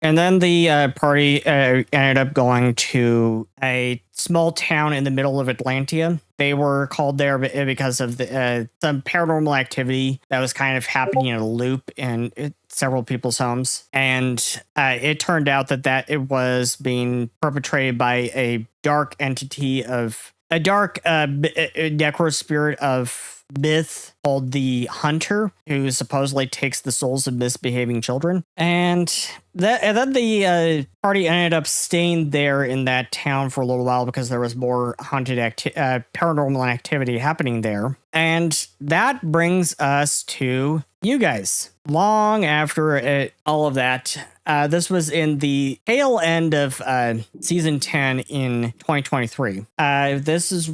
And then the party ended up going to a small town in the middle of Atlantia. They were called there because of some paranormal activity that was kind of happening in a loop in several people's homes. And it turned out that it was being perpetrated by a dark entity of a dark necro spirit of myth called the Hunter, who supposedly takes the souls of misbehaving children. And then the party ended up staying there in that town for a little while because there was more haunted paranormal activity happening there. And that brings us to you guys. Long after all of that, this was in the tail end of season 10 in 2023. This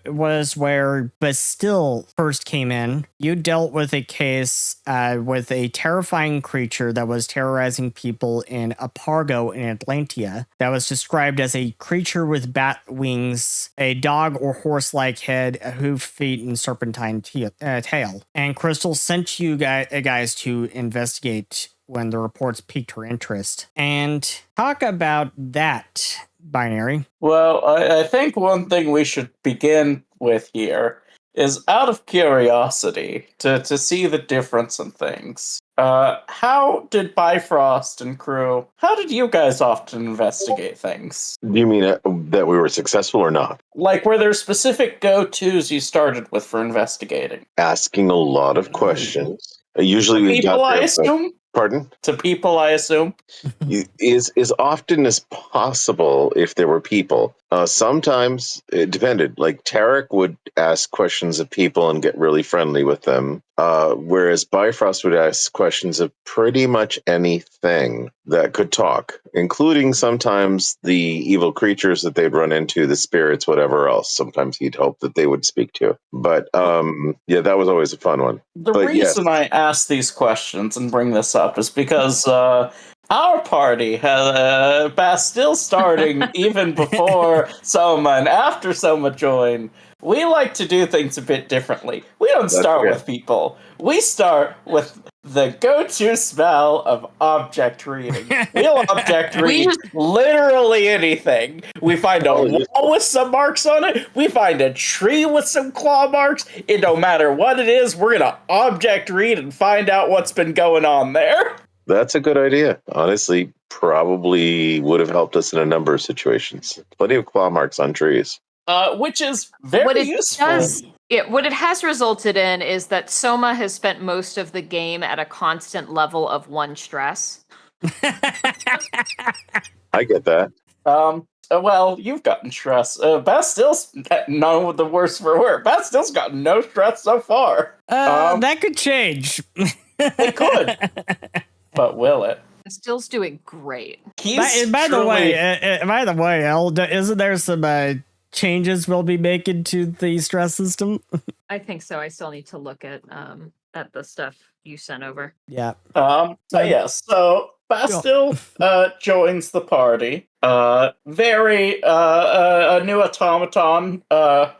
was where Bastille first came in. You dealt with a case with a terrifying creature that was terrorizing people in Apargo in Atlantia that was described as a creature with bat wings, a dog or horse-like head, hoofed feet, and serpentine tail. And Crystal sent you guys to investigate when the reports piqued her interest. And talk about that, Binary. Well, I think one thing we should begin with here is out of curiosity to see the difference in things. How did Bifrost and crew, how did you guys often investigate things? Do you mean that we were successful or not? Like, were there specific go-tos you started with for investigating? Asking a lot of questions. Usually we've got I assume? Pardon? To people, I assume? Is often as possible if there were people. Sometimes it depended. Like Tarek would ask questions of people and get really friendly with them, whereas Bifrost would ask questions of pretty much anything that could talk, including sometimes the evil creatures that they'd run into, the spirits, whatever else. Sometimes he'd hope that they would speak to. But yeah, that was always a fun one. The reason I ask these questions and bring this up is because our party has Bastille starting even before Soma and after Soma joined. We like to do things a bit differently. We don't start with people. We start with the go-to smell of object reading. We'll object read literally anything. We find a wall with some marks on it. We find a tree with some claw marks. It don't matter what it is. We're going to object read and find out what's been going on there. That's a good idea. Honestly, probably would have helped us in a number of situations. Plenty of claw marks on trees. Which is very useful. What it has resulted in is that Soma has spent most of the game at a constant level of 1 stress. I get that. Well, you've gotten stress. Bastille's no the worse for wear. Bastille's gotten no stress so far. That could change. It could. But will it? Bastille's doing great. By the way, El, isn't there some changes we'll be making to the stress system? I think so. I still need to look at the stuff you sent over. Yeah. So Bastille joins the party. Very a new automaton,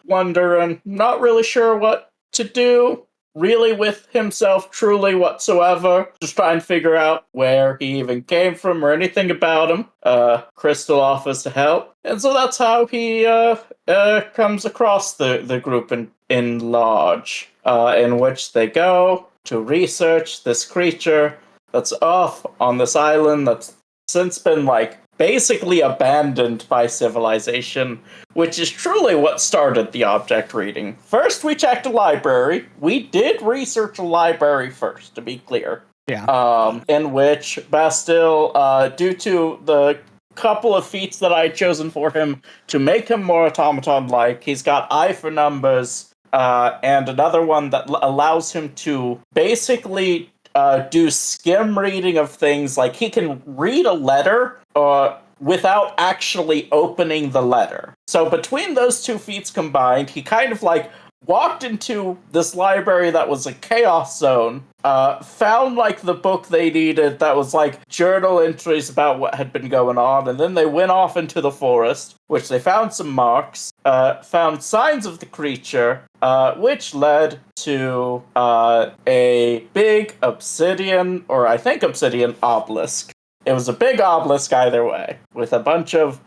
wondering, not really sure what to do really with himself truly whatsoever. Just try and figure out where he even came from or anything about him. Crystal offers to help. And so that's how he comes across the group in Lodge, in which they go to research this creature that's off on this island that's since been, basically abandoned by civilization, which is truly what started the object reading. First, we checked a library. We did research a library first, to be clear. Yeah. In which Bastille, due to the couple of feats that I had chosen for him to make him more automaton-like, he's got eye for numbers, and another one that allows him to basically do skim reading of things. Like, he can read a letter without actually opening the letter. So between those two feats combined, he kind of walked into this library that was a chaos zone, found the book they needed that was journal entries about what had been going on, and then they went off into the forest, which they found some marks, found signs of the creature, which led to a big obsidian, or I think obsidian obelisk. It was a big obelisk either way, with a bunch of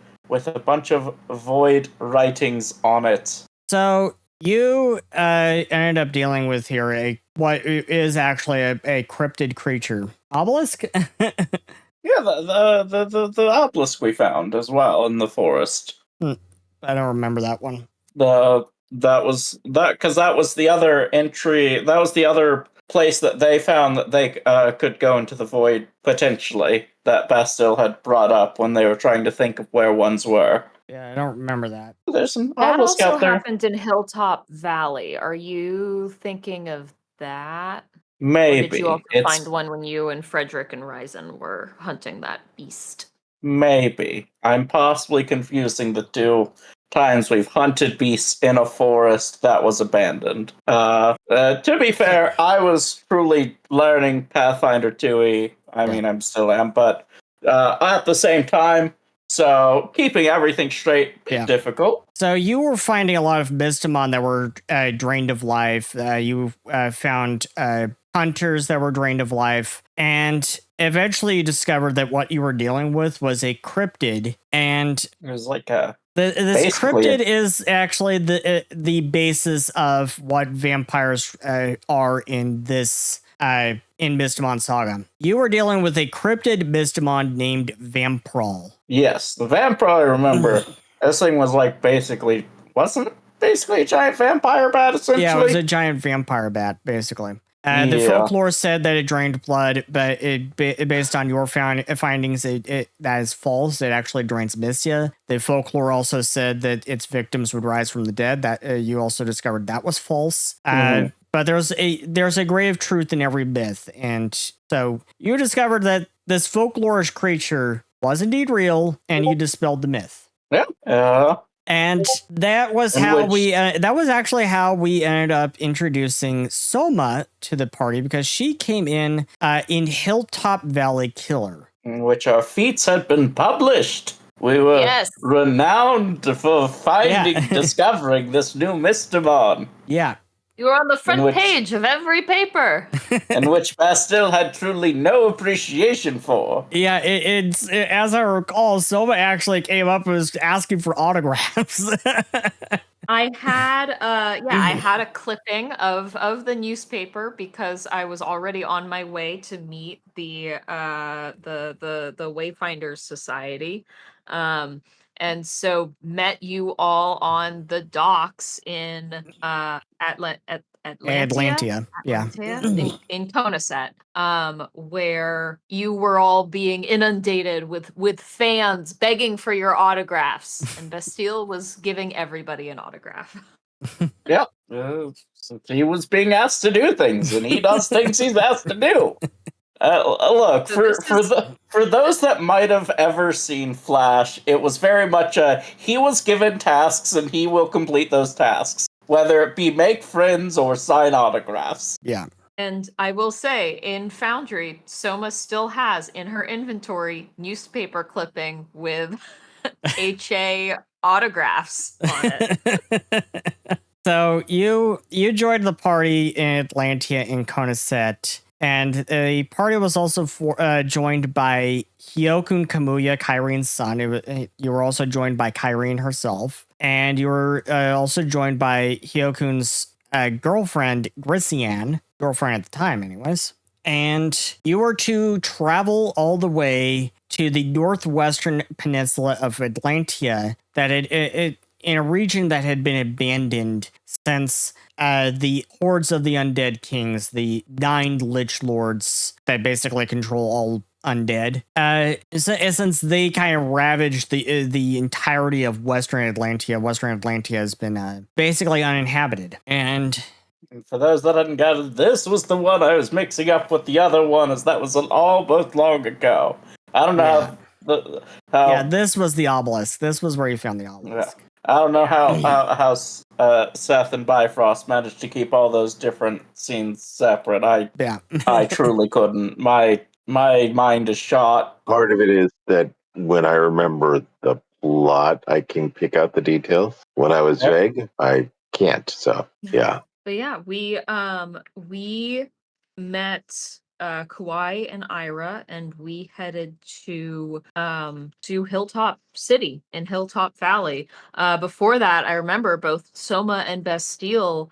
void writings on it. So you ended up dealing with here what is actually a cryptid creature. Obelisk? Yeah, the obelisk we found as well in the forest. I don't remember that one. That was the other entry. That was the other place that they found that they could go into the void potentially. That Bastille had brought up when they were trying to think of where ones were. Yeah, I don't remember that. There's an That obelisk also out there. happened in Hilltop Valley. Are you thinking of that? Maybe. Or did you also find one when you and Frederick and Ryzen were hunting that beast? Maybe. I'm possibly confusing the two times we've hunted beasts in a forest that was abandoned. To be fair, I was truly learning Pathfinder 2e. I mean, I still am, but at the same time, so keeping everything straight, difficult. So you were finding a lot of Mystimon that were drained of life. You found hunters that were drained of life, and eventually you discovered that what you were dealing with was a cryptid, and it was like a this cryptid is actually the basis of what vampires are in this in Mystimon Saga. You were dealing with a cryptid Mystimon named Vampral. Yes, the Vampral, I remember. This thing was like wasn't basically a giant vampire bat, essentially? Yeah, it was a giant vampire bat, basically. The folklore said that it drained blood, but based on your findings, that is false. It actually drains mystia. The folklore also said that its victims would rise from the dead. That you also discovered that was false. But there's a grain of truth in every myth, and so you discovered that this folklorish creature was indeed real, and you dispelled the myth. Yeah. And that was actually how we ended up introducing Soma to the party, because she came in Hilltop Valley Killer, in which our feats had been published. We were renowned for discovering this new Mystimon. Yeah. You were on the front page of every paper. In which Bastille had truly no appreciation for. Yeah, it's as I recall, Soma actually came up and was asking for autographs. I had I had a clipping of the newspaper because I was already on my way to meet the Wayfinders Society. And so met you all on the docks in Atlantia, in Conaset, where you were all being inundated with fans begging for your autographs, and Bastille was giving everybody an autograph. Yep. He was being asked to do things, and he does things he's asked to do. Look, for those that might have ever seen Flash, it was very much he was given tasks and he will complete those tasks, whether it be make friends or sign autographs. Yeah. And I will say, in Foundry, Soma still has in her inventory newspaper clipping with HA autographs on it. So you joined the party in Atlantia in Conaset. And the party was also joined by Hyokun Kamuya, Kyrene's son. You were also joined by Kyrene herself. And you were also joined by Hyokun's girlfriend, Grissian. Girlfriend at the time, anyways. And you were to travel all the way to the northwestern peninsula of Atlantia, that it in a region that had been abandoned since the hordes of the undead kings, the 9 lich lords that basically control all undead, since they kind of ravaged the entirety of Western Atlantia. Western Atlantia has been basically uninhabited. And for those that hadn't gathered, this was the one I was mixing up with the other one, as that was both long ago. I don't know how. Yeah, this was the obelisk. This was where you found the obelisk. Yeah. I don't know how Seth and Bifrost managed to keep all those different scenes separate. I truly couldn't. My mind is shot. Part of it is that when I remember the plot, I can pick out the details. When I was vague, I can't. So yeah. But yeah, we met Kauai and Ira, and we headed to Hilltop City in Hilltop Valley. Before that, I remember both Soma and Bastille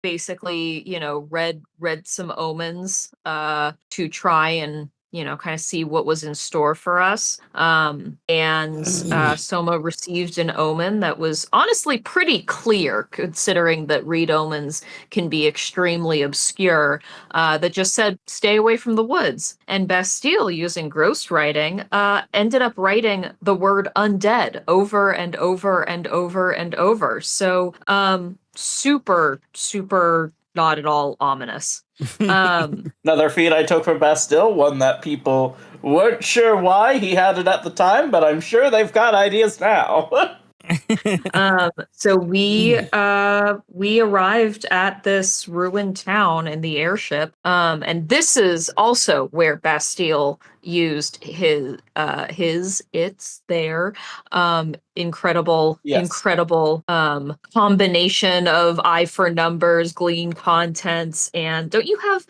basically, read some omens to try and kind of see what was in store for us. And Soma received an omen that was honestly pretty clear, considering that read omens can be extremely obscure, that just said, stay away from the woods. And Bastille, using ghost writing, ended up writing the word undead over and over and over and over. So, super, super not at all ominous. Another feat I took from Bastille, one that people weren't sure why he had it at the time, but I'm sure they've got ideas now. So we arrived at this ruined town in the airship, and this is also where Bastille used their incredible combination of eye for numbers, glean contents, and don't you have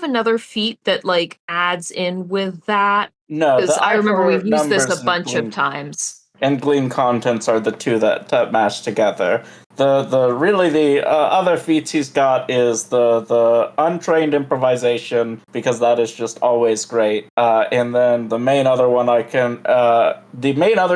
another feat that like adds in with that? No, Because I remember we've used this a numbers bunch of times. and glean contents are the two that match together. The other feats he's got is the untrained improvisation, because that is just always great. And then the main other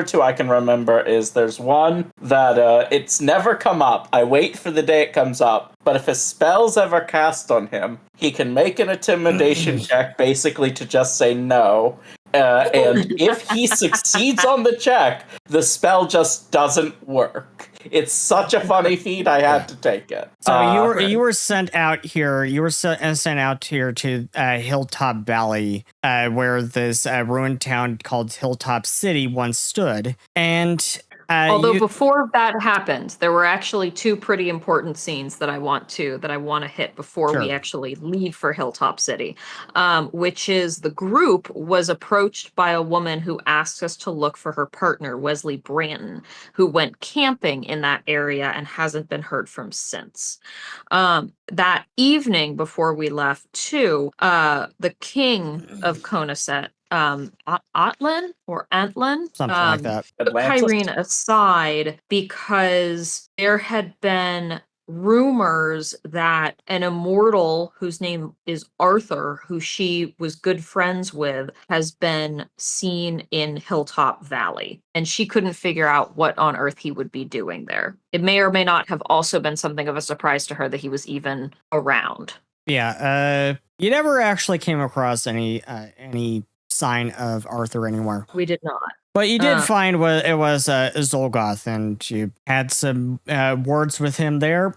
two I can remember is there's one that it's never come up. I wait for the day it comes up. But if a spell's ever cast on him, he can make an intimidation check basically to just say no. And if he succeeds on the check, the spell just doesn't work. It's such a funny feat, I had to take it. So you were sent out here. You were sent out here to Hilltop Valley, where this ruined town called Hilltop City once stood. And although before that happened, there were actually two pretty important scenes that I want to hit before we actually leave for Hilltop City, which is the group was approached by a woman who asked us to look for her partner, Wesley Branton, who went camping in that area and hasn't been heard from since. That evening before we left too, the king of Conaset, Atlin or Antlin, something like that, took Kyrene aside because there had been rumors that an immortal whose name is Arthur, who she was good friends with, has been seen in Hilltop Valley, and she couldn't figure out what on earth he would be doing there. It may or may not have also been something of a surprise to her that he was even around. Yeah, you never actually came across any sign of Arthur anywhere. We did not. But you did find it was Zolgoth, and you had some words with him there.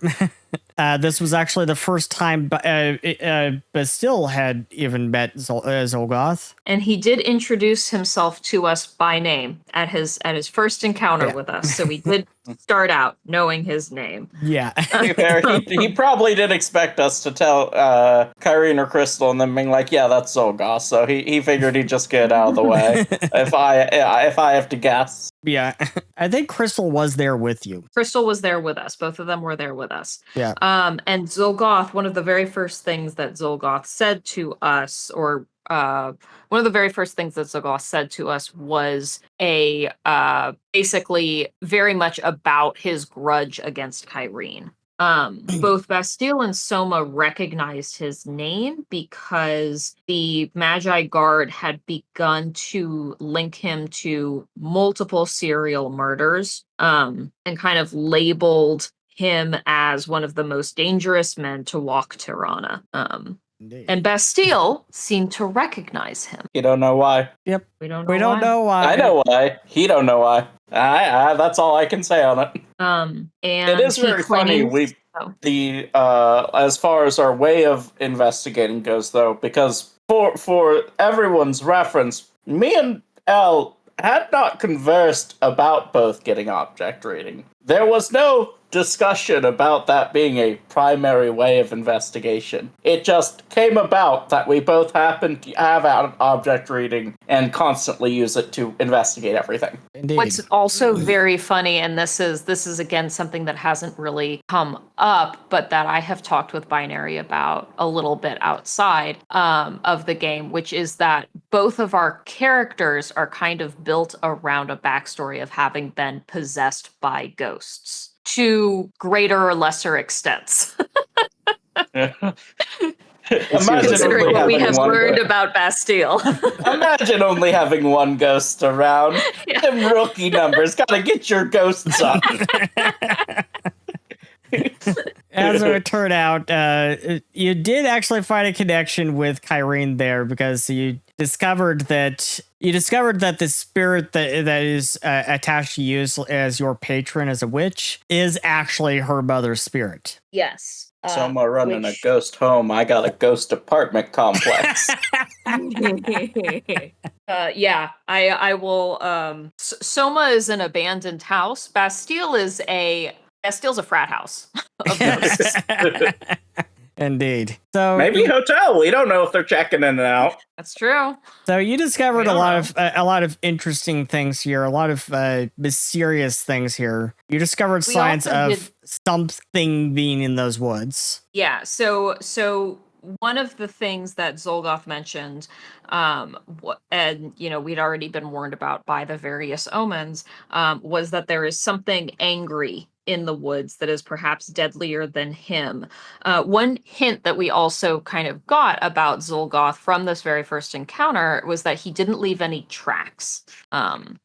This was actually the first time Bastille had even met Zolgoth. And he did introduce himself to us by name at his first encounter with us. So we did start out knowing his name. Yeah. he probably did expect us to tell Kyrene or Crystal and then being like, yeah, that's Zolgoth. So he figured he'd just get out of the way if I have to guess. Yeah, I think Crystal was there with you. Crystal was there with us. Both of them were there with us. Yeah. And Zolgoth, one of the very first things that Zolgoth said to us, was basically very much about his grudge against Kyrene. Both Bastille and Soma recognized his name because the Magi Guard had begun to link him to multiple serial murders, and kind of labeled him as one of the most dangerous men to walk Tirana. And Bastille seemed to recognize him. You don't know why. Yep. We don't know why. I know why. He don't know why. That's all I can say on it. And it is very funny. As far as our way of investigating goes, though, because for everyone's reference, me and Elle had not conversed about both getting object reading. There was no discussion about that being a primary way of investigation. It just came about that we both happen to have object reading and constantly use it to investigate everything. Indeed. What's also very funny, and this is again something that hasn't really come up, but that I have talked with Binary about a little bit outside of the game, which is that both of our characters are kind of built around a backstory of having been possessed by ghosts to greater or lesser extents. Considering what we have learned about Bastille. Imagine only having one ghost around. Yeah. Them rookie numbers. Gotta get your ghosts up. As it turned out, you did actually find a connection with Kyrene there, because you discovered that the spirit that is attached to you as your patron as a witch is actually her mother's spirit. Yes. So I'm running a ghost home. I got a ghost apartment complex. Yeah, I will. Soma is an abandoned house. Bastille's a frat house of ghosts. Indeed. So Maybe hotel. We don't know if they're checking in and out. That's true. So you discovered a lot of interesting things here, a lot of mysterious things here. You discovered signs of something being in those woods. Yeah. So one of the things that Zolgoth mentioned, and we'd already been warned about by the various omens, was that there is something angry in the woods that is perhaps deadlier than him. One hint that we also kind of got about Zolgoth from this very first encounter was that he didn't leave any tracks,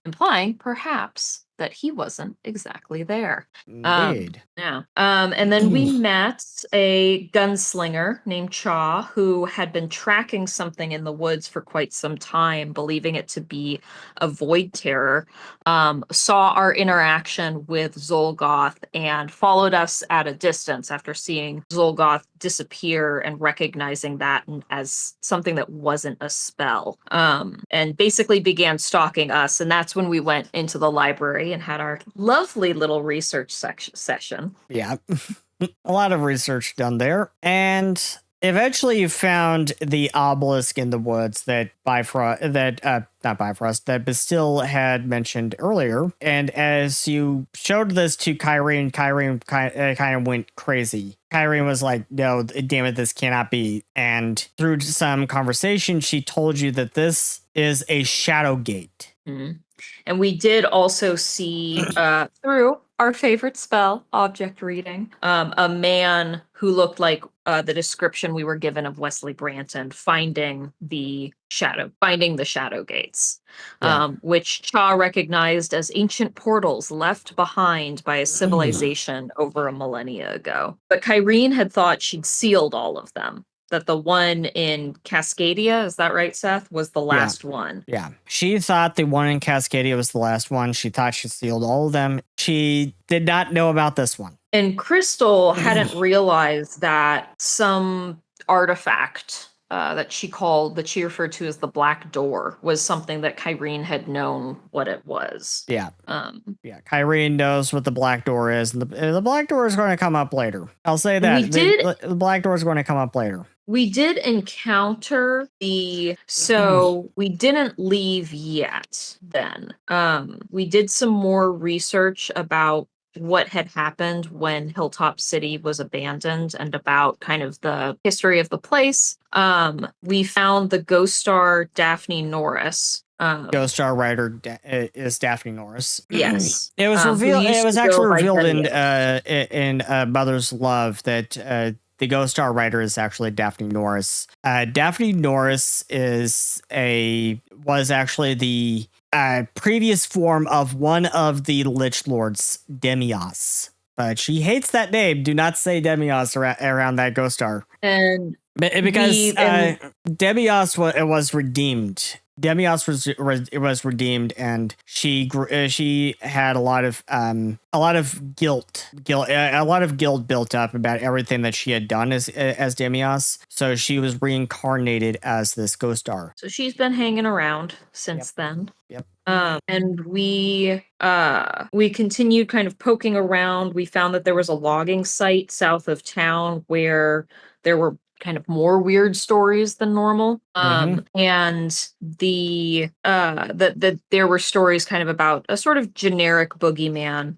implying perhaps that he wasn't exactly there. Indeed. Yeah. And then we met a gunslinger named Cha, who had been tracking something in the woods for quite some time, believing it to be a void terror. Saw our interaction with Zolgoth and followed us at a distance after seeing Zolgoth disappear and recognizing that as something that wasn't a spell. And basically began stalking us. And that's when we went into the library and had our lovely little research session. Yeah. A lot of research done there. And eventually you found the obelisk in the woods that that Bastille had mentioned earlier. And as you showed this to Kyrene kind of went crazy. Kyrene was like, no, damn it, this cannot be. And through some conversation, she told you that this is a shadow gate. Mm-hmm. And we did also see through our favorite spell, object reading, a man who looked like the description we were given of Wesley Branton finding the shadow gates, which Cha recognized as ancient portals left behind by a civilization over a millennia ago. But Kyrene had thought she'd sealed all of them. That the one in Cascadia, is that right, Seth, was the last one? Yeah. She thought the one in Cascadia was the last one. She thought she sealed all of them. She did not know about this one. And Crystal hadn't realized that some artifact that she referred to as the Black Door was something that Kyrene had known what it was. Yeah. Kyrene knows what the Black Door is. And the Black Door is going to come up later. I'll say that. The Black Door is going to come up later. We did encounter so we didn't leave yet then. We did some more research about what had happened when Hilltop City was abandoned and about kind of the history of the place. We found the ghost star Daphne Norris. Ghost Star writer is Daphne Norris. Yes, it was revealed. It was actually revealed in Mother's Love that the Ghost Star writer is actually Daphne Norris. Daphne Norris was actually the previous form of one of the Lich Lords, Demios. But she hates that name. Do not say Demios around that Ghost Star. And because Demios was redeemed. Demios was redeemed, and she had a lot of guilt built up about everything that she had done as Demios. So she was reincarnated as this ghost star. So she's been hanging around since then. Yep. And we continued kind of poking around. We found that there was a logging site south of town where there were kind of more weird stories than normal. Mhm. And that there were stories kind of about a sort of generic boogeyman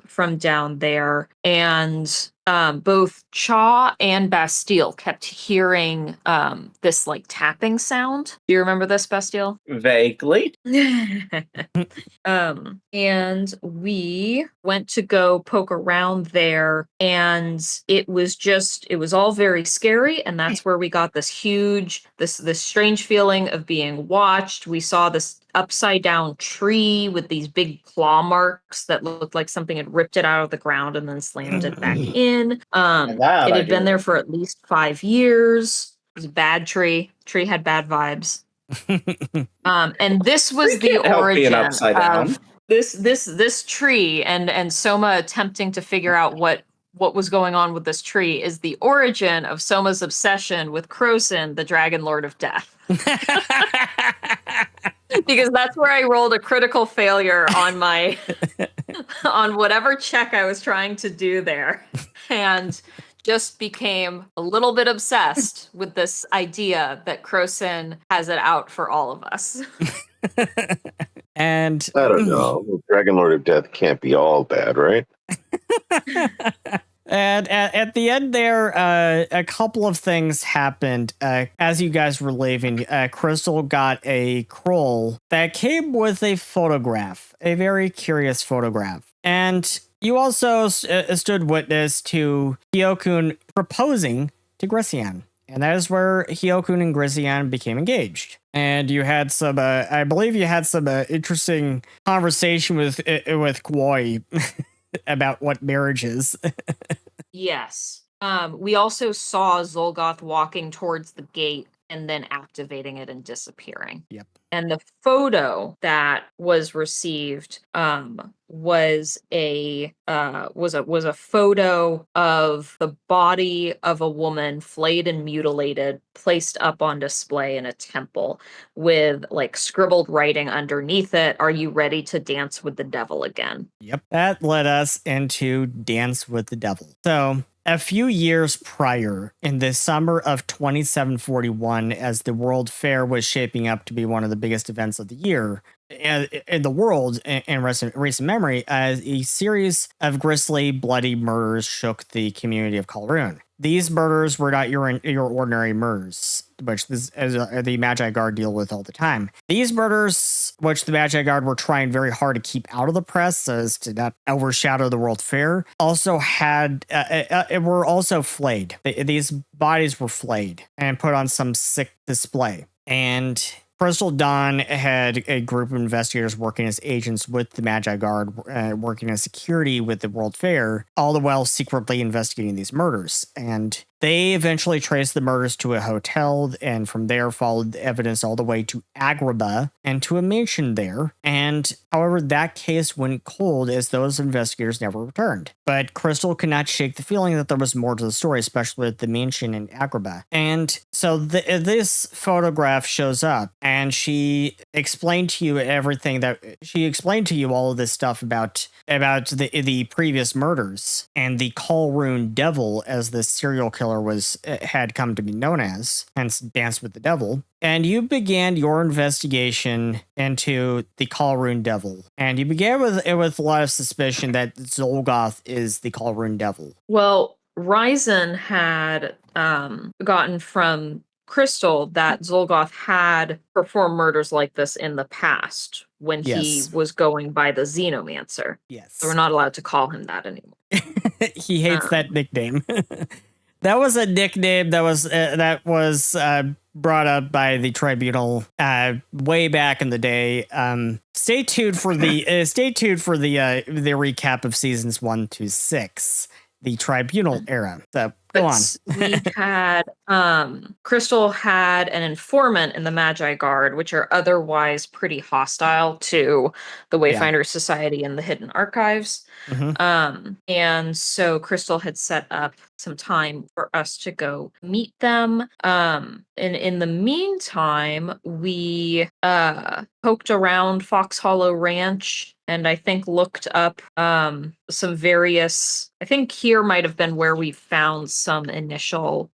from down there. And both Chaw and Bastille kept hearing this like tapping sound. Do you remember this, Bastille? Vaguely. And we went to go poke around there, and it was all very scary, and that's where we got this strange feeling of being watched. We saw this upside down tree with these big claw marks that looked like something had ripped it out of the ground and then slammed it back in. That It I had been do. there for at least 5 years. It was a bad tree. Tree had bad vibes. And this was You the can't help being origin upside down. of this tree, and Soma attempting to figure out what was going on with this tree is the origin of Soma's obsession with Krosin, the Dragon Lord of Death. Because that's where I rolled a critical failure on my on whatever check I was trying to do there, and just became a little bit obsessed with this idea that Krosin has it out for all of us. And I don't know. Dragon Lord of Death can't be all bad, right? And at the end there, a couple of things happened. As you guys were leaving, Crystal got a scroll that came with a photograph, a very curious photograph. And you also stood witness to Hyokun proposing to Grisian. And that is where Hyokun and Grisian became engaged. And you had some, I believe you had some interesting conversation with Kwoi about what marriage is. Yes. We also saw Zolgoth walking towards the gate and then activating it and disappearing. Yep. And the photo that was received was a photo of the body of a woman flayed and mutilated, placed up on display in a temple with like scribbled writing underneath it. Are you ready to dance with the devil again? Yep. That led us into Dance with the Devil. So a few years prior, in the summer of 2741, as the World Fair was shaping up to be one of the biggest events of the year in the world in recent memory, a series of grisly, bloody murders shook the community of Kalroon. These murders were not your ordinary murders, which the Magi Guard deal with all the time. These murders, which the Magi Guard were trying very hard to keep out of the press so as to not overshadow the World Fair, also were also flayed. These bodies were flayed and put on some sick display. And Crystal Dawn had a group of investigators working as agents with the Magi Guard, working as security with the World Fair, all the while secretly investigating these murders. And they eventually traced the murders to a hotel, and from there followed the evidence all the way to Agrabah and to a mansion there. And however, that case went cold as those investigators never returned. But Crystal could not shake the feeling that there was more to the story, especially at the mansion in Agrabah. And so this photograph shows up, and she explained to you all of this stuff about the previous murders and the Kalroon Devil, as the serial killer had come to be known as, hence Dance with the Devil. And you began your investigation into the Kalroon Devil. And you began with a lot of suspicion that Zolgoth is the Kalroon Devil. Well, Ryzen had gotten from Crystal that Zolgoth had performed murders like this in the past when he Yes. was going by the Xenomancer. Yes. So we're not allowed to call him that anymore. He hates that nickname. That was a nickname that was brought up by the tribunal way back in the day. Stay tuned for the recap of seasons 1 to 6, the tribunal era. So go on. We had Crystal had an informant in the Magi Guard, which are otherwise pretty hostile to the Wayfinder Society and the Hidden Archives. Mm-hmm. And so Crystal had set up some time for us to go meet them. And in the meantime, we poked around Fox Hollow Ranch and I think looked up some various, I think here might have been where we found some initial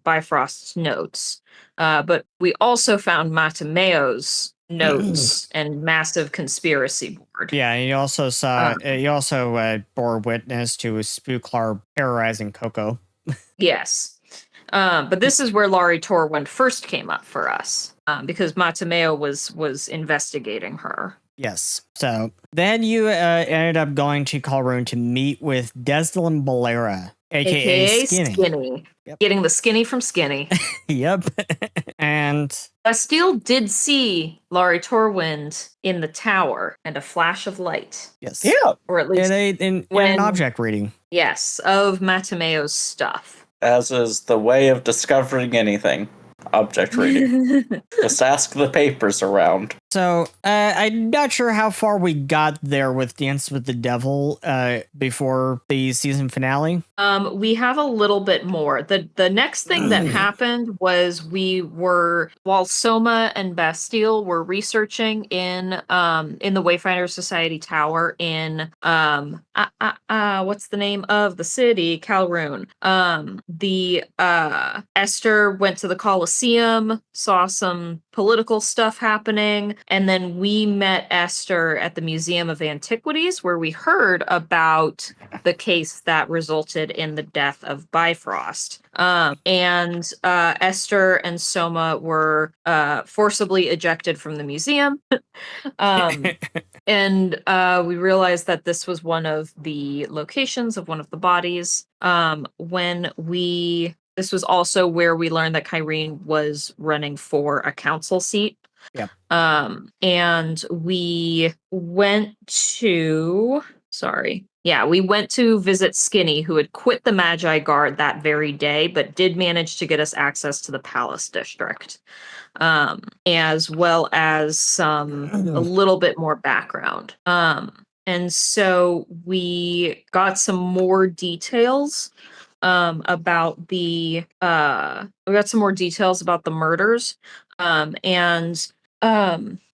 Bifrost's notes, but we also found Matameo's notes and massive conspiracy board. Yeah, you also saw. You also bore witness to Spooklar terrorizing Coco. Yes. But this is where Laurie Torwind first came up for us, because Matameo was investigating her. Yes. So then you ended up going to Calroon to meet with Desdelan Bolera, aka Skinny. Yep. Getting the skinny from Skinny. Yep. And Bastille did see Laurie Torwind in the tower and a flash of light. Yes. Yeah. Or at least in an object reading. Yes, of Matameo's stuff. As is the way of discovering anything. Object reading. Just ask the papers around. So, I'm not sure how far we got there with Dance with the Devil before the season finale. We have a little bit more. The next thing that happened was while Soma and Bastille were researching in the Wayfinder Society Tower in what's the name of the city? Calroon. Esther went to the Colosseum, saw some political stuff happening, and then we met Esther at the Museum of Antiquities, where we heard about the case that resulted in the death of Bifrost. And Esther and Soma were forcibly ejected from the museum. And we realized that this was one of the locations of one of the bodies. This was also where we learned that Kyrene was running for a council seat. Yeah. And we went to visit Skinny, who had quit the Magi Guard that very day, but did manage to get us access to the Palace District, as well as a little bit more background. And so we got some more details about the murders, and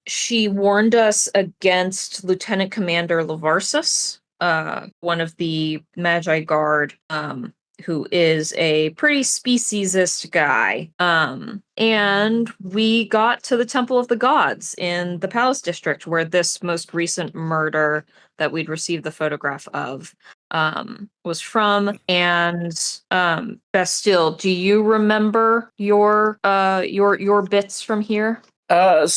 she warned us against Lieutenant Commander Lavarsus, one of the Magi Guard, who is a pretty speciesist guy. And we got to the Temple of the Gods in the Palace District, where this most recent murder that we'd received the photograph of was from. And Bastille, do you remember your bits from here? You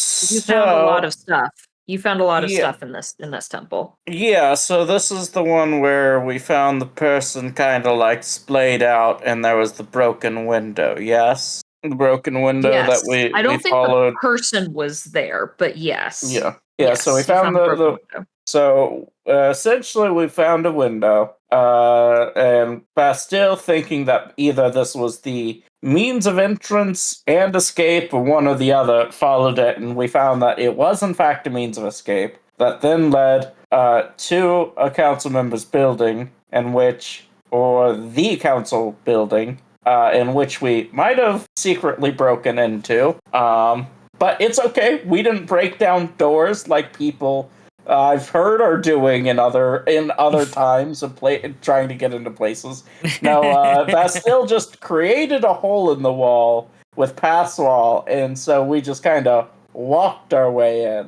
found a lot of stuff. You found a lot of stuff in this temple. Yeah, so this is the one where we found the person kind of like splayed out, and there was the broken window. Yes, the broken window that we I don't think followed. The person was there, but yes. Yeah. Yes, so we found the window. So essentially, we found a window, and Bastille, thinking that either this was the means of entrance and escape, or one or the other, followed it, and we found that it was in fact a means of escape that then led to a council member's building, the council building, in which we might have secretly broken into. But it's okay. We didn't break down doors like people I've heard are doing in other times of trying to get into places. No, Bastille just created a hole in the wall with passwall, and so we just kind of walked our way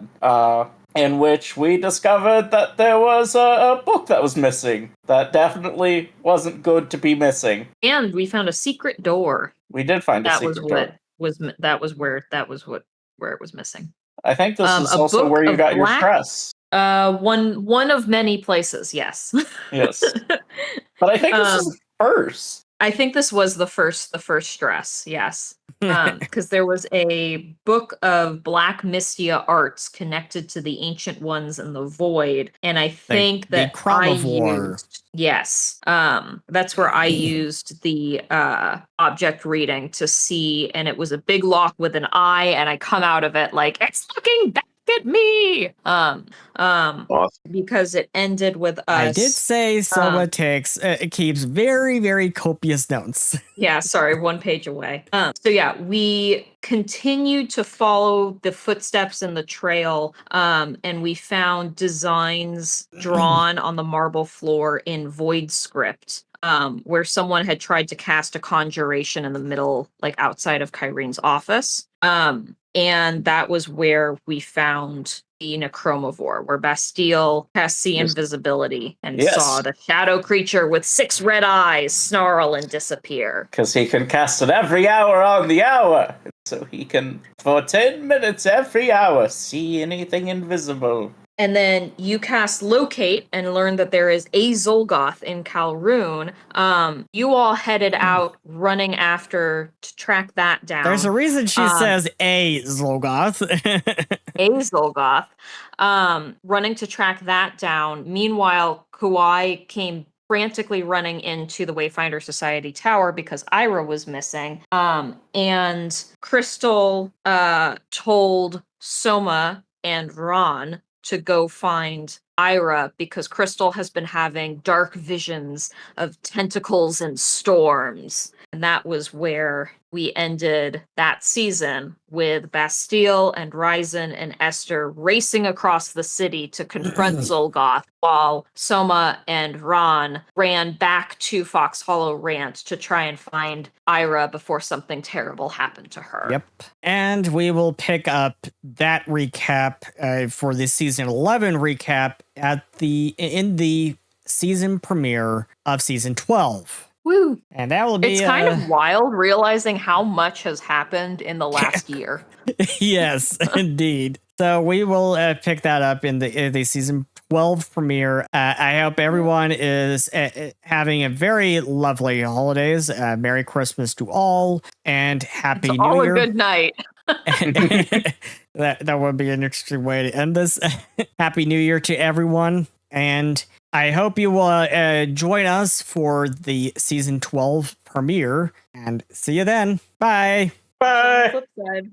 in which we discovered that there was a book that was missing. That definitely wasn't good to be missing. And we found a secret door. We did find a secret door. That was where it was missing. I think this is also where you got your stress. One of many places, yes. Yes. But I think this is first. I think this was the first stress, yes. Because there was a book of Black Mystia arts connected to the Ancient Ones and the Void, and I think that that's where I used the object reading to see, and it was a big lock with an eye, and I come out of it like, it's looking back at me. Because it ended with us. I did say Soma keeps very, very copious notes. Yeah, sorry, one page away. So yeah, we continued to follow the footsteps in the trail, and we found designs drawn on the marble floor in void script, where someone had tried to cast a conjuration in the middle, like outside of Kyrene's office. And that was where we found the Necromivore, where Bastille cast see invisibility and saw the shadow creature with 6 red eyes snarl and disappear. Because he can cast it every hour on the hour. So he can, for 10 minutes every hour, see anything invisible. And then you cast Locate and learn that there is a Zolgoth in Calroon. You all headed out running after to track that down. There's a reason she says a Zolgoth. A Zolgoth. Running to track that down. Meanwhile, Kauai came frantically running into the Wayfinder Society Tower because Ira was missing. And Crystal told Soma and Ron to go find Ira because Crystal has been having dark visions of tentacles and storms. And that was where we ended that season, with Bastille and Ryzen and Esther racing across the city to confront Zolgoth, while Soma and Ron ran back to Fox Hollow Ranch to try and find Ira before something terrible happened to her. Yep. And we will pick up that recap for the season 11 recap in the season premiere of season 12. Woo. And that will be... It's kind of wild realizing how much has happened in the last year. Yes, indeed. So we will pick that up in the season 12 premiere. I hope everyone is having a very lovely holidays. Merry Christmas to all, and Happy It's New all Year. A good night. That would be an interesting way to end this. Happy New Year to everyone, and I hope you will join us for the season 12 premiere, and see you then. Bye. Bye. Flip side.